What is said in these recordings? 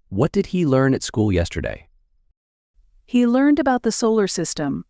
What did he learn at school yesterday? He learned about the solar system.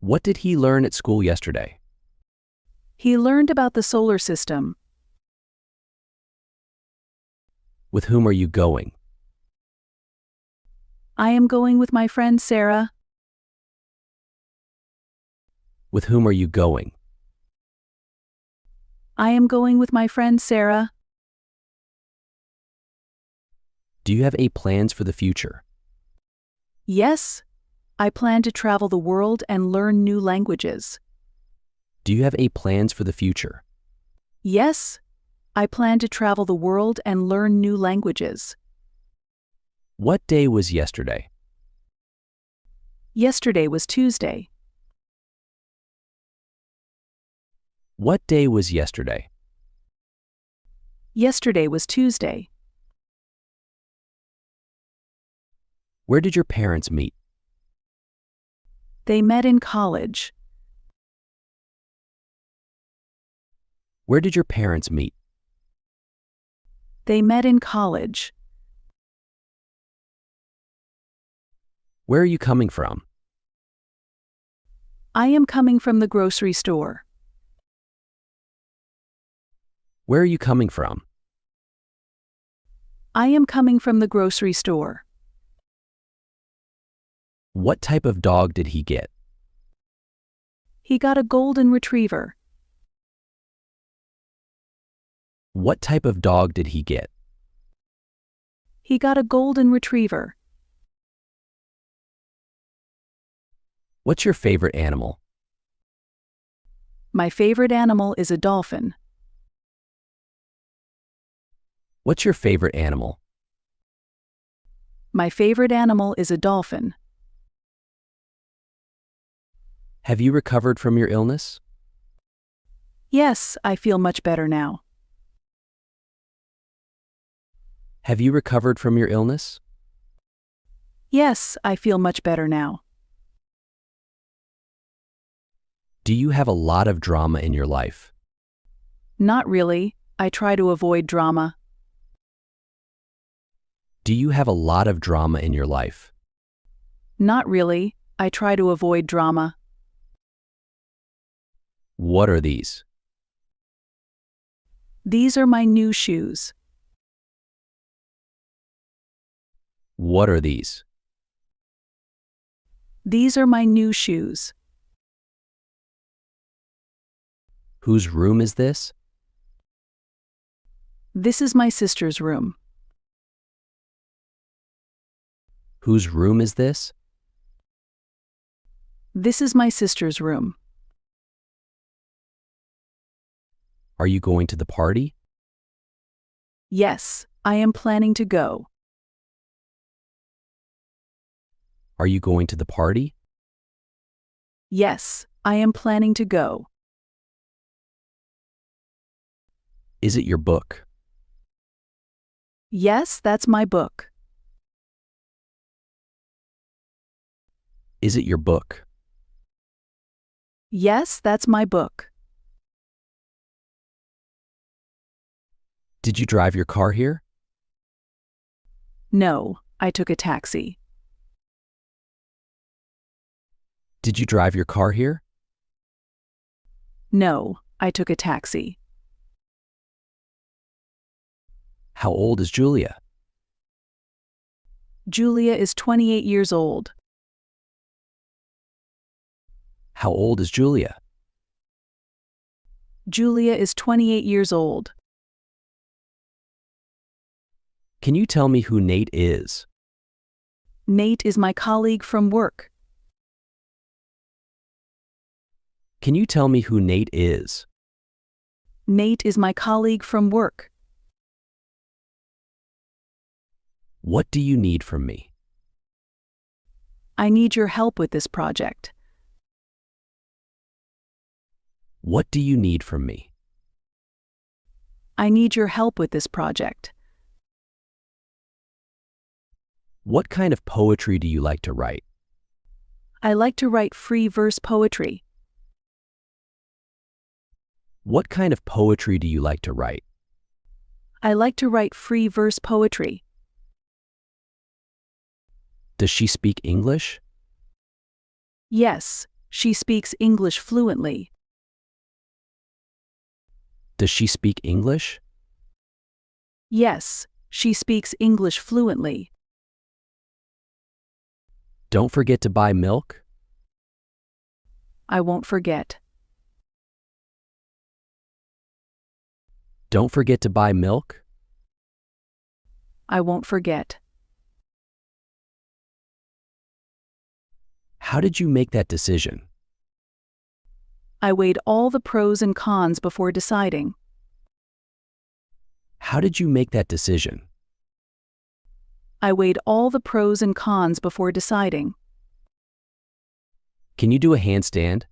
What did he learn at school yesterday? He learned about the solar system. With whom are you going? I am going with my friend Sarah. With whom are you going? I am going with my friend Sarah. Do you have any plans for the future? Yes, I plan to travel the world and learn new languages. Do you have any plans for the future? Yes, I plan to travel the world and learn new languages. What day was yesterday? Yesterday was Tuesday. What day was yesterday? Yesterday was Tuesday. Where did your parents meet? They met in college. Where did your parents meet? They met in college. Where are you coming from? I am coming from the grocery store. Where are you coming from? I am coming from the grocery store. What type of dog did he get? He got a golden retriever. What type of dog did he get? He got a golden retriever. What's your favorite animal? My favorite animal is a dolphin. What's your favorite animal? My favorite animal is a dolphin. Have you recovered from your illness? Yes, I feel much better now. Have you recovered from your illness? Yes, I feel much better now. Do you have a lot of drama in your life? Not really. I try to avoid drama. Do you have a lot of drama in your life? Not really. I try to avoid drama. What are these? These are my new shoes. What are these? These are my new shoes. Whose room is this? This is my sister's room. Whose room is this? This is my sister's room. Are you going to the party? Yes, I am planning to go. Are you going to the party? Yes, I am planning to go. Is it your book? Yes, that's my book. Is it your book? Yes, that's my book. Did you drive your car here? No, I took a taxi. Did you drive your car here? No, I took a taxi. How old is Julia? Julia is 28 years old. How old is Julia? Julia is 28 years old. Can you tell me who Nate is? Nate is my colleague from work. Can you tell me who Nate is? Nate is my colleague from work. What do you need from me? I need your help with this project. What do you need from me? I need your help with this project. What kind of poetry do you like to write? I like to write free verse poetry. What kind of poetry do you like to write? I like to write free verse poetry. Does she speak English? Yes, she speaks English fluently. Does she speak English? Yes, she speaks English fluently. Don't forget to buy milk. I won't forget. Don't forget to buy milk. I won't forget. How did you make that decision? I weighed all the pros and cons before deciding. How did you make that decision? I weighed all the pros and cons before deciding. Can you do a handstand?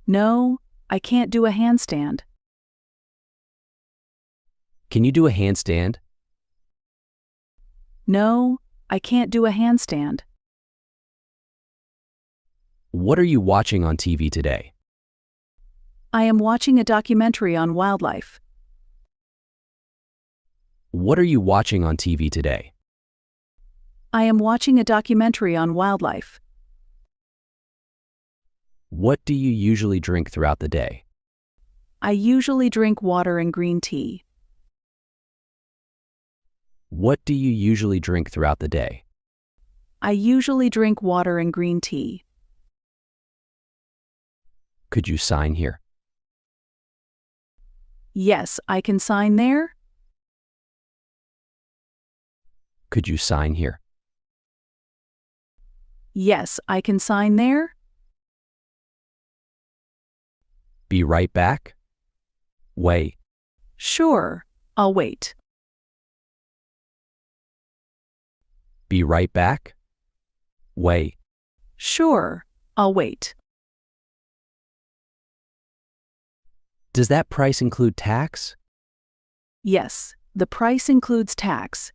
No, I can't do a handstand. Can you do a handstand? No, I can't do a handstand. What are you watching on TV today? I am watching a documentary on wildlife. What are you watching on TV today? I am watching a documentary on wildlife. What do you usually drink throughout the day? I usually drink water and green tea. What do you usually drink throughout the day? I usually drink water and green tea. Could you sign here? Yes, I can sign there. Could you sign here? Yes, I can sign there. Be right back. Wait. Sure, I'll wait. Be right back. Wait. Sure, I'll wait. Does that price include tax? Yes, the price includes tax.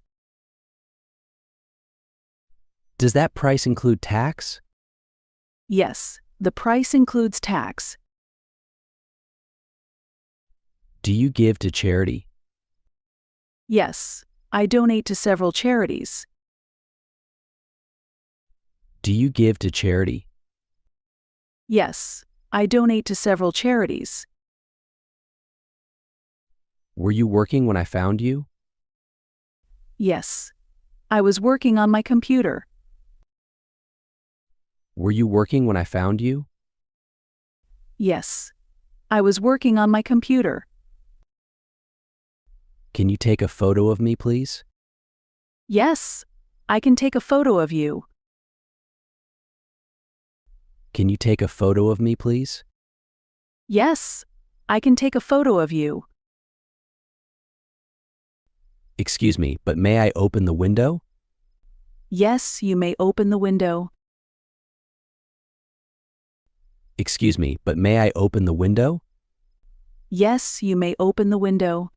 Does that price include tax? Yes, the price includes tax. Do you give to charity? Yes, I donate to several charities. Do you give to charity? Yes, I donate to several charities. Were you working when I found you? Yes, I was working on my computer. Were you working when I found you? Yes, I was working on my computer. Can you take a photo of me, please? Yes, I can take a photo of you. Can you take a photo of me, please? Yes, I can take a photo of you. Excuse me, but may I open the window? Yes, you may open the window. Excuse me, but may I open the window? Yes, you may open the window.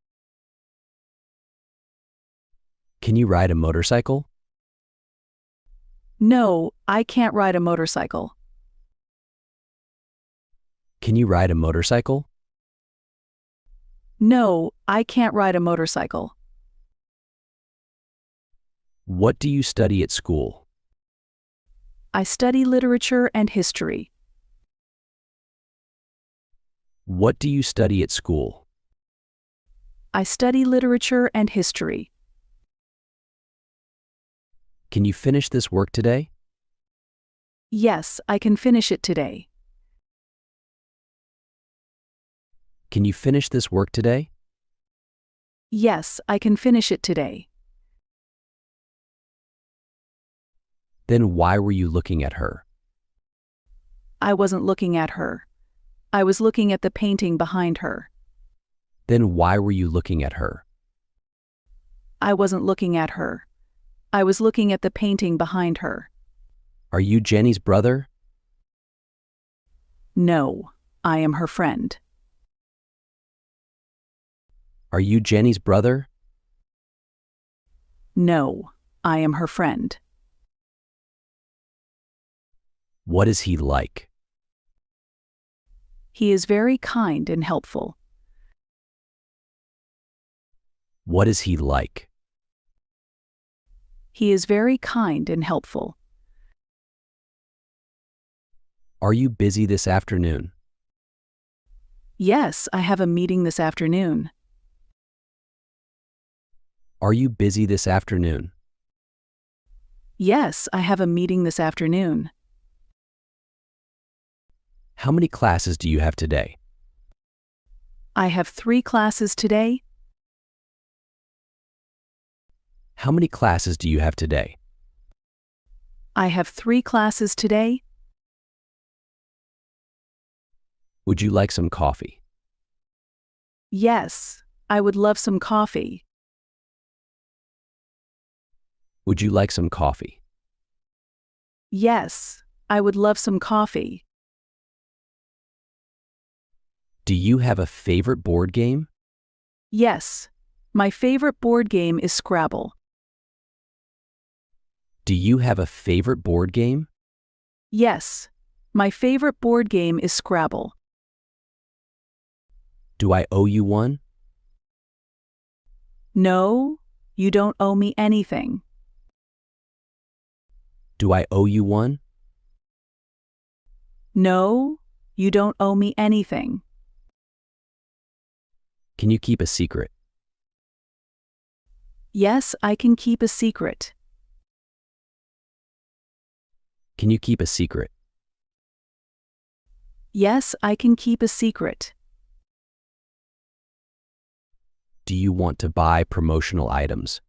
Can you ride a motorcycle? No, I can't ride a motorcycle. Can you ride a motorcycle? No, I can't ride a motorcycle. What do you study at school? I study literature and history. What do you study at school? I study literature and history. Can you finish this work today? Yes, I can finish it today. Can you finish this work today? Yes, I can finish it today. Then why were you looking at her? I wasn't looking at her. I was looking at the painting behind her. Then why were you looking at her? I wasn't looking at her. I was looking at the painting behind her. Are you Jenny's brother? No, I am her friend. Are you Jenny's brother? No, I am her friend. What is he like? He is very kind and helpful. What is he like? He is very kind and helpful. Are you busy this afternoon? Yes, I have a meeting this afternoon. Are you busy this afternoon? Yes, I have a meeting this afternoon. How many classes do you have today? I have 3 classes today. How many classes do you have today? I have 3 classes today. Would you like some coffee? Yes, I would love some coffee. Would you like some coffee? Yes, I would love some coffee. Do you have a favorite board game? Yes, my favorite board game is Scrabble. Do you have a favorite board game? Yes, my favorite board game is Scrabble. Do I owe you one? No, you don't owe me anything. Do I owe you one? No, you don't owe me anything. Can you keep a secret? Yes, I can keep a secret. Can you keep a secret? Yes, I can keep a secret. Do you want to buy promotional items?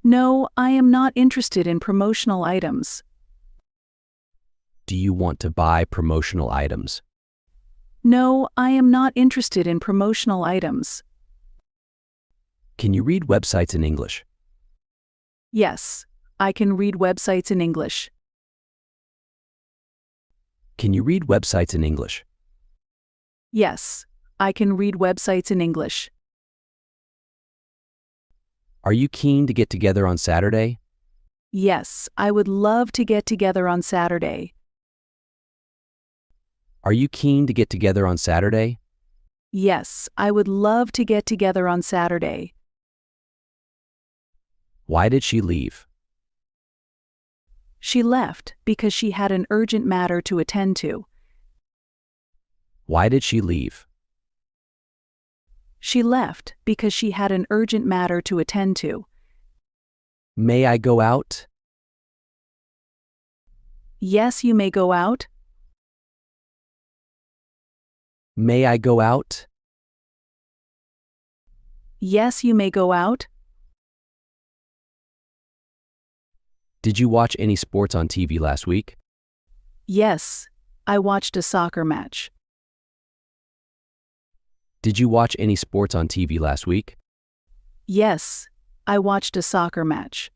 No, I am not interested in promotional items. Do you want to buy promotional items? No, I am not interested in promotional items. Can you read websites in English? Yes, I can read websites in English. Can you read websites in English? Yes, I can read websites in English. Are you keen to get together on Saturday? Yes, I would love to get together on Saturday. Are you keen to get together on Saturday? Yes, I would love to get together on Saturday. Why did she leave? She left because she had an urgent matter to attend to. Why did she leave? She left because she had an urgent matter to attend to. May I go out? Yes, you may go out. May I go out? Yes, you may go out. Did you watch any sports on TV last week? Yes, I watched a soccer match. Did you watch any sports on TV last week? Yes, I watched a soccer match.